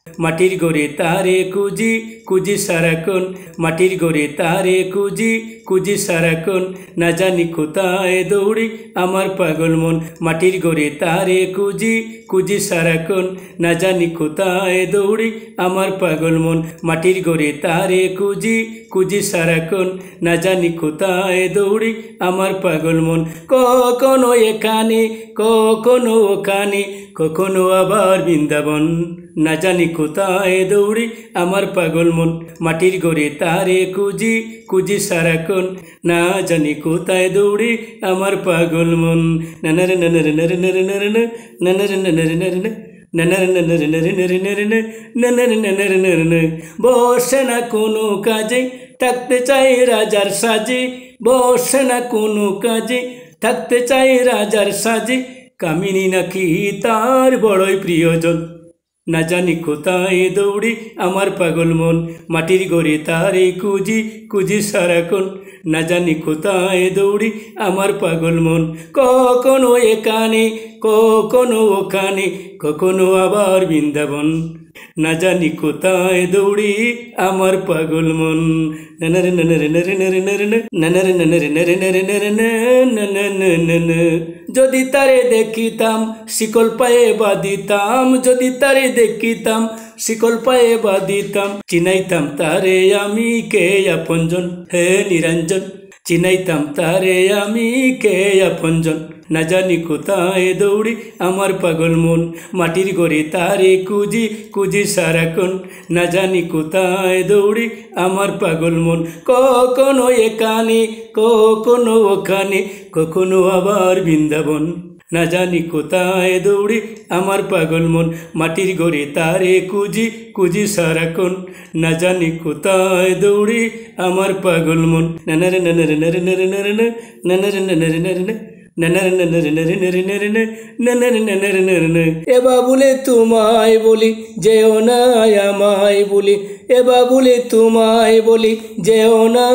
মাটির ঘরে তারে খুঁজি খুঁজি সারাক্ষণ, মাটির ঘরে তারে খুঁজি খুঁজি সারাক্ষণ, না জানি কোথায় দৌড়ি আমার পাগল মন। মাটির ঘরে তারে খুঁজি খুঁজি সারাক্ষণ, না জানি কোথায় দৌড়ি আমার পাগল মন। মাটির ঘরে তারে খুঁজি খুঁজি সারাক্ষণ, না জানি কোথায় দৌড়ি আমার পাগল মন। কখনো এখানে কখনো ওখানে, কখনো আবার বৃন্দাবন, না জানি কোথায় দৌড়ি আমার পাগল মন। মাটির ঘরে তারে খুঁজি খুঁজি সারাক্ষণ, না জানি কোথায় দৌড়ি আমার পাগল মন। নানারে নানারে নারে নারে নারে নানারে নানারে নারে বসে না কোনো কাজে থাকতে চাই রাজার সাজে, বসে না কোনো কাজে থাকতে চাই রাজার সাজে, কামিনী নাকি তার বড়ই প্রিয়জন, না জানি কোথায় দৌড়ি আমার পাগল মন। মাটির ঘরে তারে খুঁজি খুঁজি সারাক্ষণ, না জানি কোথায় দৌড়ি আমার পাগল মন। কখনো এখানে কখনো ওখানে, কখনো আবার বৃন্দাবন, না জানি কোথায় দৌড়ি আমার পাগল মন। নানারে নানারে নারে নারে নারে নানারে নানারে নারে নারে নারে। যদি তারে দেখিতাম শিকল পায়ে বাঁধিতাম, যদি তারে দেখিতাম শিকল পায়ে বাঁধিতাম, চিনাইতাম তারে আমি কে আপনজন, হে নিরঞ্জন, চিনাইতাম তারে আমি কে আপনজন, না জানি কোথায় দৌড়ি আমার পাগল মন। মাটির ঘরে তারে খুঁজি খুঁজি সারাক্ষণ, না জানি কোথায় দৌড়ি আমার পাগল মন। কখনো এখানে কখনো ওখানে, কখনো আবার বৃন্দাবন, না জানি কোথায় দৌড়ি আমার পাগল মন। মাটির ঘরে তারে খুঁজি খুঁজি সারাক্ষণ, না জানি কোথায় দৌড়ি আমার পাগল মন। নানারে নানারে নারে নারে নারে নানারে নানারে নারে এ বাবুলে তোমায় বলি যেও না আমায় বলি, এ বাবুলে তোমায় বলি যেও না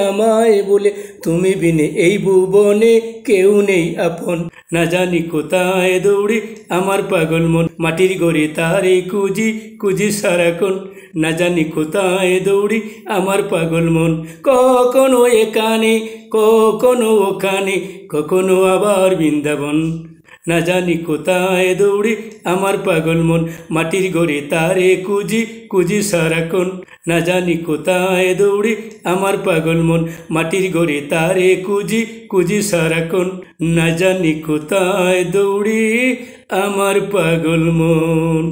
আমায় বলে, তুমি বিনে এই ভুবনে কেউ নেই আপন, না জানি কোথায় দৌড়ি আমার পাগল মন। মাটির ঘরে তারে খুঁজি খুঁজি সারাক্ষণ, না জানি কোথায় দৌড়ি আমার পাগল মন। কখনো এখানে কখনো ওখানে, কখনো আবার বৃন্দাবন, না জানি কোথায় দৌড়ি আমার পাগল মন। মাটির ঘরে তারে খুঁজি খুঁজি সারাক্ষণ, না জানি কোথায় দৌড়ি আমার পাগল মন। মাটির ঘরে তারে খুঁজি খুঁজি সারাক্ষণ, না জানি কোথায় দৌড়ি আমার পাগল মন।